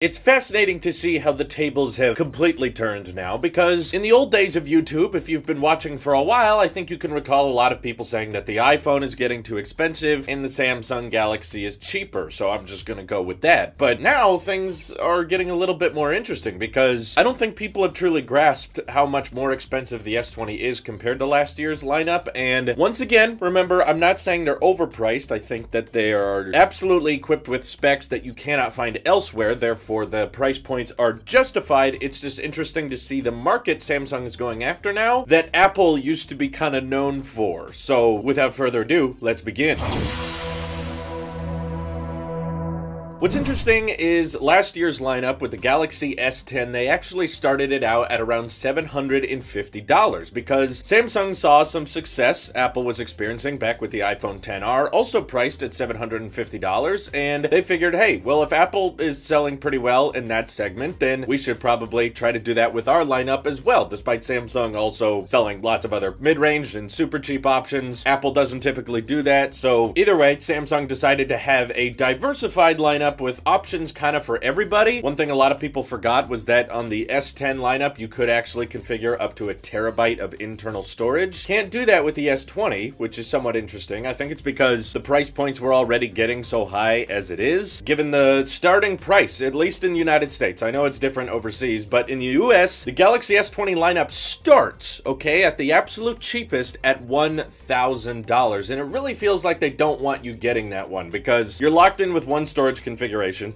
It's fascinating to see how the tables have completely turned now, because in the old days of YouTube, if you've been watching for a while, I think you can recall a lot of people saying that the iPhone is getting too expensive and the Samsung Galaxy is cheaper, so I'm just gonna go with that. But now things are getting a little bit more interesting, because I don't think people have truly grasped how much more expensive the S20 is compared to last year's lineup, and once again, remember, I'm not saying they're overpriced. I think that they are absolutely equipped with specs that you cannot find elsewhere, therefore the price points are justified. It's just interesting to see the market Samsung is going after now that Apple used to be kind of known for. So without further ado, let's begin. What's interesting is last year's lineup with the Galaxy S10, they actually started it out at around $750 because Samsung saw some success Apple was experiencing back with the iPhone XR, also priced at $750, and they figured, hey, well, if Apple is selling pretty well in that segment, then we should probably try to do that with our lineup as well, despite Samsung also selling lots of other mid-range and super cheap options. Apple doesn't typically do that, so either way, Samsung decided to have a diversified lineup with options kind of for everybody. One thing a lot of people forgot was that on the S10 lineup, you could actually configure up to a terabyte of internal storage. Can't do that with the S20, which is somewhat interesting. I think it's because the price points were already getting so high as it is. Given the starting price, at least in the United States, I know it's different overseas, but in the US, the Galaxy S20 lineup starts, okay, at the absolute cheapest at $1,000. And it really feels like they don't want you getting that one because you're locked in with one storage configuration,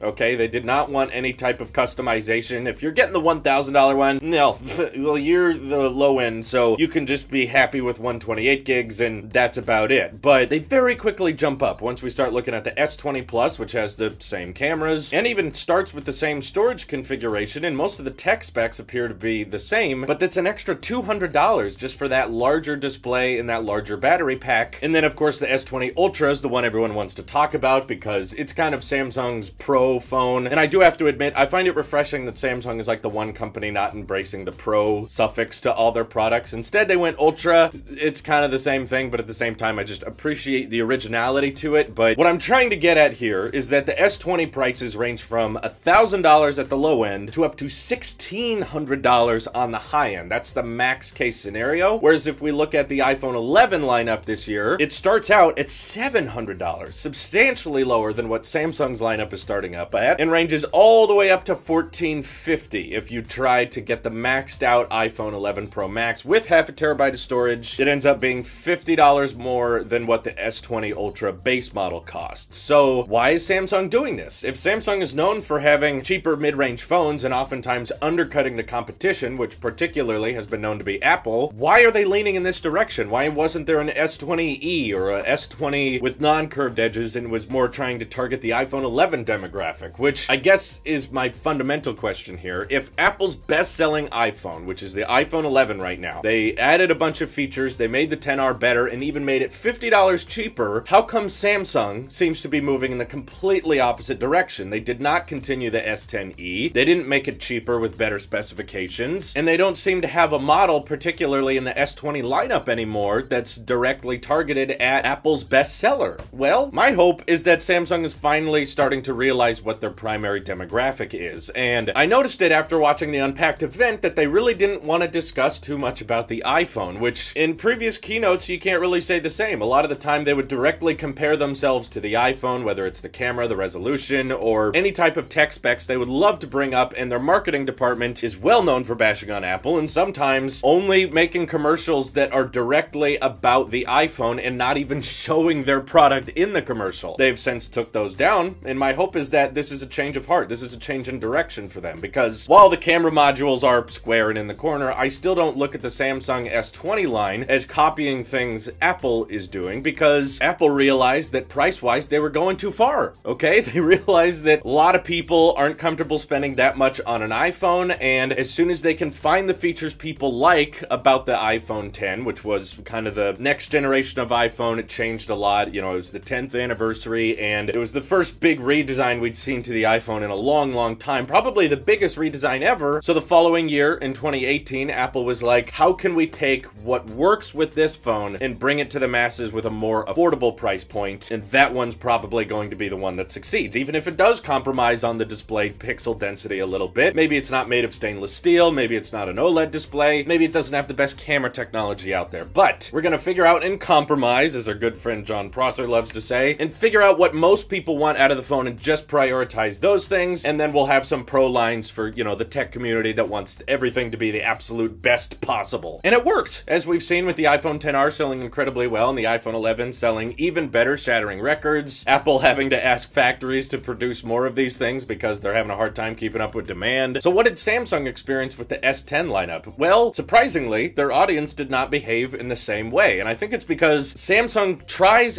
okay? They did not want any type of customization. If you're getting the $1,000 one, no, well, you're the low end, so you can just be happy with 128 gigs, and that's about it. But they very quickly jump up once we start looking at the S20 Plus, which has the same cameras, and even starts with the same storage configuration, and most of the tech specs appear to be the same, but that's an extra $200 just for that larger display and that larger battery pack. And then, of course, the S20 Ultra is the one everyone wants to talk about because it's kind of Samsung's Pro phone, and I do have to admit, I find it refreshing that Samsung is like the one company not embracing the Pro suffix to all their products. Instead, they went Ultra. It's kind of the same thing, but at the same time, I just appreciate the originality to it. But what I'm trying to get at here is that the S20 prices range from $1,000 at the low end to up to $1,600 on the high end. That's the max case scenario. Whereas if we look at the iPhone 11 lineup this year, it starts out at $700, substantially lower than what Samsung's lineup is starting up at, and ranges all the way up to $1,450 if you try to get the maxed out iPhone 11 Pro Max with half a terabyte of storage. It ends up being $50 more than what the S20 Ultra base model costs. So why is Samsung doing this? If Samsung is known for having cheaper mid-range phones and oftentimes undercutting the competition, which particularly has been known to be Apple, why are they leaning in this direction? Why wasn't there an S20e or a S20 with non-curved edges and was more trying to target the iPhone 11 demographic, which I guess is my fundamental question here. If Apple's best-selling iPhone, which is the iPhone 11 right now, they added a bunch of features, they made the XR better, and even made it $50 cheaper, how come Samsung seems to be moving in the completely opposite direction? They did not continue the S10e, they didn't make it cheaper with better specifications, and they don't seem to have a model, particularly in the S20 lineup anymore, that's directly targeted at Apple's bestseller. Well, my hope is that Samsung is finally starting to realize what their primary demographic is, and I noticed it after watching the Unpacked event that they really didn't want to discuss too much about the iPhone, which in previous keynotes you can't really say the same. A lot of the time they would directly compare themselves to the iPhone, whether it's the camera, the resolution, or any type of tech specs they would love to bring up, and their marketing department is well known for bashing on Apple and sometimes only making commercials that are directly about the iPhone and not even showing their product in the commercial. They've since took those down, and my hope is that this is a change of heart. This is a change in direction for them, because while the camera modules are square and in the corner, I still don't look at the Samsung S20 line as copying things Apple is doing, because Apple realized that price-wise they were going too far, okay? They realized that a lot of people aren't comfortable spending that much on an iPhone, and as soon as they can find the features people like about the iPhone X, which was kind of the next generation of iPhone, it changed a lot. You know, it was the 10th anniversary, and it was the first big redesign we'd seen to the iPhone in a long, long time, probably the biggest redesign ever. So the following year, in 2018, Apple was like, how can we take what works with this phone and bring it to the masses with a more affordable price point? And that one's probably going to be the one that succeeds, even if it does compromise on the display pixel density a little bit. Maybe it's not made of stainless steel, maybe it's not an OLED display, maybe it doesn't have the best camera technology out there, but we're gonna figure out and compromise, as our good friend John Prosser loves to say, and figure out what most people want out of the phone and just prioritize those things, and then we'll have some pro lines for, you know, the tech community that wants everything to be the absolute best possible. And it worked, as we've seen with the iPhone XR selling incredibly well and the iPhone 11 selling even better, shattering records, Apple having to ask factories to produce more of these things because they're having a hard time keeping up with demand. So what did Samsung experience with the S10 lineup? Well, surprisingly, their audience did not behave in the same way, and I think it's because Samsung tries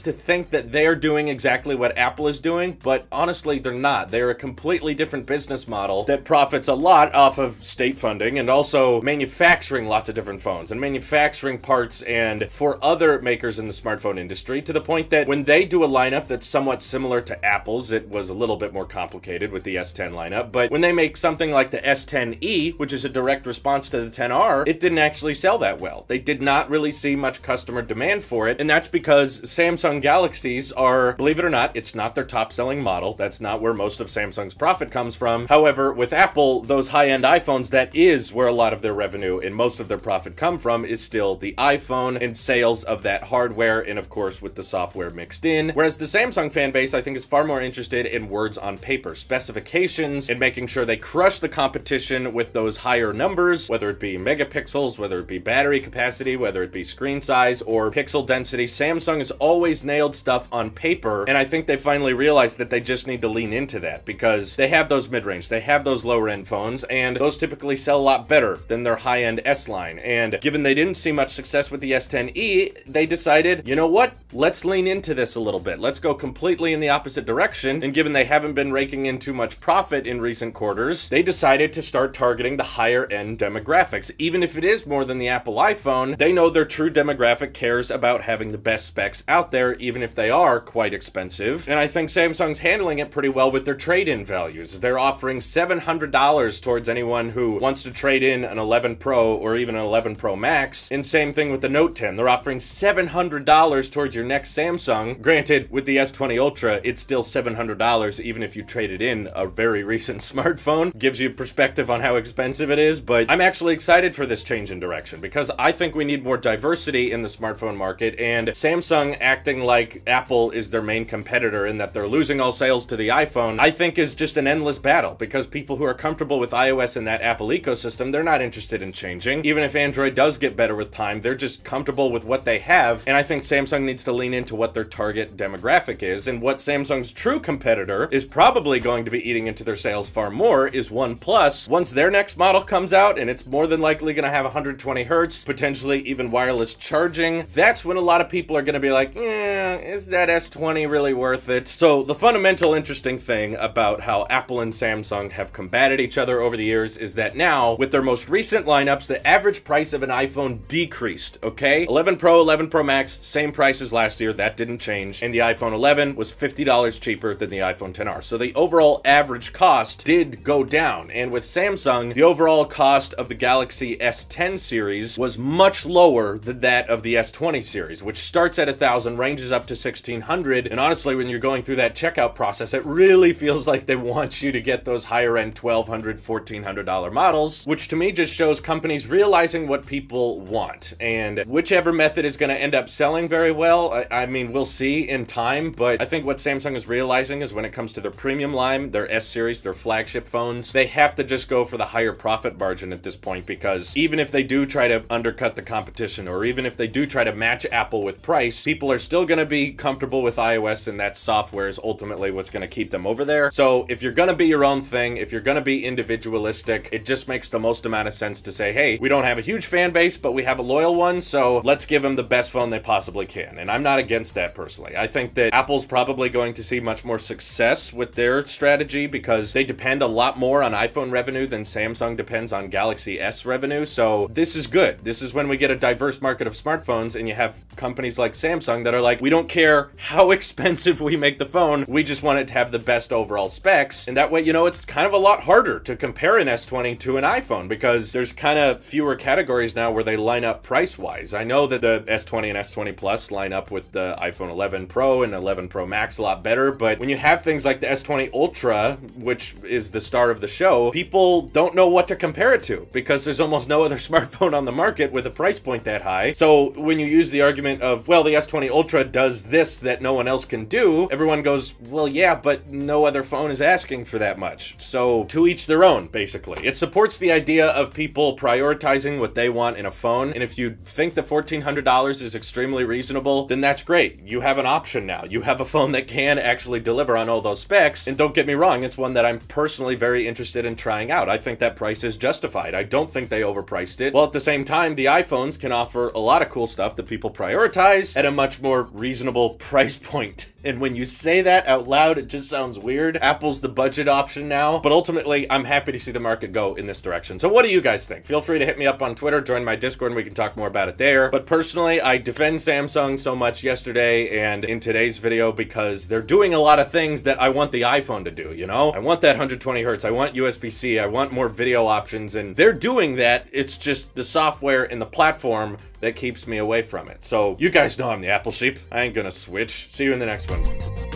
to think that they're doing exactly what Apple is doing, but honestly, they're not. They're a completely different business model that profits a lot off of state funding and also manufacturing lots of different phones and manufacturing parts and for other makers in the smartphone industry, to the point that when they do a lineup that's somewhat similar to Apple's, it was a little bit more complicated with the S10 lineup, but when they make something like the S10e, which is a direct response to the 10R, it didn't actually sell that well. They did not really see much customer demand for it, and that's because Samsung Galaxies are, believe it or not, it's not their top-selling model. That's not where most of Samsung's profit comes from. However, with Apple, those high-end iPhones, that is where a lot of their revenue and most of their profit come from, is still the iPhone and sales of that hardware, and of course with the software mixed in. Whereas the Samsung fan base, I think, is far more interested in words on paper, specifications, and making sure they crush the competition with those higher numbers, whether it be megapixels, whether it be battery capacity, whether it be screen size or pixel density. Samsung has always nailed stuff on paper, and I think they finally realized that they just need to lean into that because they have those mid-range, they have those lower-end phones, and those typically sell a lot better than their high-end S line. And given they didn't see much success with the S10e, they decided, you know what? Let's lean into this a little bit. Let's go completely in the opposite direction. And given they haven't been raking in too much profit in recent quarters, they decided to start targeting the higher-end demographics. Even if it is more than the Apple iPhone, they know their true demographic cares about having the best specs out there, even if they are quite expensive. And I think Samsung's handling it pretty well with their trade-in values. They're offering $700 towards anyone who wants to trade in an 11 Pro or even an 11 Pro Max. And same thing with the Note 10. They're offering $700 towards your next Samsung. Granted, with the S20 Ultra, it's still $700 even if you traded in a very recent smartphone. Gives you perspective on how expensive it is, but I'm actually excited for this change in direction because I think we need more diversity in the smartphone market, and Samsung acting like Apple is their main competitor and that they're losing all sales to the iPhone, I think is just an endless battle because people who are comfortable with iOS and that Apple ecosystem, they're not interested in changing. Even if Android does get better with time, they're just comfortable with what they have, and I think Samsung needs to lean into what their target demographic is, and what Samsung's true competitor is probably going to be eating into their sales far more is OnePlus. Once their next model comes out, and it's more than likely going to have 120 hertz, potentially even wireless charging, that's when a lot of people are going to be like, is that S20 really worth it? So the fundamental interesting thing about how Apple and Samsung have combated each other over the years is that now, with their most recent lineups, the average price of an iPhone decreased, okay? 11 Pro, 11 Pro Max, same price as last year, that didn't change, and the iPhone 11 was $50 cheaper than the iPhone XR. So the overall average cost did go down, and with Samsung, the overall cost of the Galaxy S10 series was much lower than that of the S20 series, which starts at $1,000, ranges up to $1,600, and honestly, when you're going through that checkout process, it really feels like they want you to get those higher-end $1,200, $1,400 models, which to me just shows companies realizing what people want, and whichever method is going to end up selling very well, I mean, we'll see in time, but I think what Samsung is realizing is when it comes to their premium line, their S-series, their flagship phones, they have to just go for the higher profit margin at this point, because even if they do try to undercut the competition, or even if they do try to match Apple with price, people are still going to be comfortable with iOS, and that software is ultimately what's going to keep them over there. So if you're going to be your own thing, if you're going to be individualistic, it just makes the most amount of sense to say, hey, we don't have a huge fan base, but we have a loyal one, so let's give them the best phone they possibly can. And I'm not against that personally. I think that Apple's probably going to see much more success with their strategy because they depend a lot more on iPhone revenue than Samsung depends on Galaxy S revenue. So this is good. This is when we get a diverse market of smartphones and you have companies like Samsung that are like, we don't care how expensive we make the phone. phone. We just want it to have the best overall specs. And that way, you know, it's kind of a lot harder to compare an S20 to an iPhone because there's kind of fewer categories now where they line up price-wise. I know that the S20 and S20 Plus line up with the iPhone 11 Pro and 11 Pro Max a lot better, but when you have things like the S20 Ultra, which is the star of the show, people don't know what to compare it to because there's almost no other smartphone on the market with a price point that high. So when you use the argument of, well, the S20 Ultra does this that no one else can do, everyone goes, well, yeah, but no other phone is asking for that much. So to each their own, basically. It supports the idea of people prioritizing what they want in a phone, and if you think the $1,400 is extremely reasonable, then that's great. You have an option now. You have a phone that can actually deliver on all those specs, and don't get me wrong, it's one that I'm personally very interested in trying out. I think that price is justified. I don't think they overpriced it. While at the same time, the iPhones can offer a lot of cool stuff that people prioritize at a much more reasonable price point. And when you say that out loud, it just sounds weird. Apple's the budget option now, but ultimately, I'm happy to see the market go in this direction. So what do you guys think? Feel free to hit me up on Twitter, join my Discord, and we can talk more about it there. But personally, I defend Samsung so much yesterday and in today's video because they're doing a lot of things that I want the iPhone to do, you know? I want that 120 hertz, I want USB-C, I want more video options, and they're doing that. It's just the software and the platform that keeps me away from it. So you guys know I'm the Apple sheep. I ain't gonna switch. See you in the next one.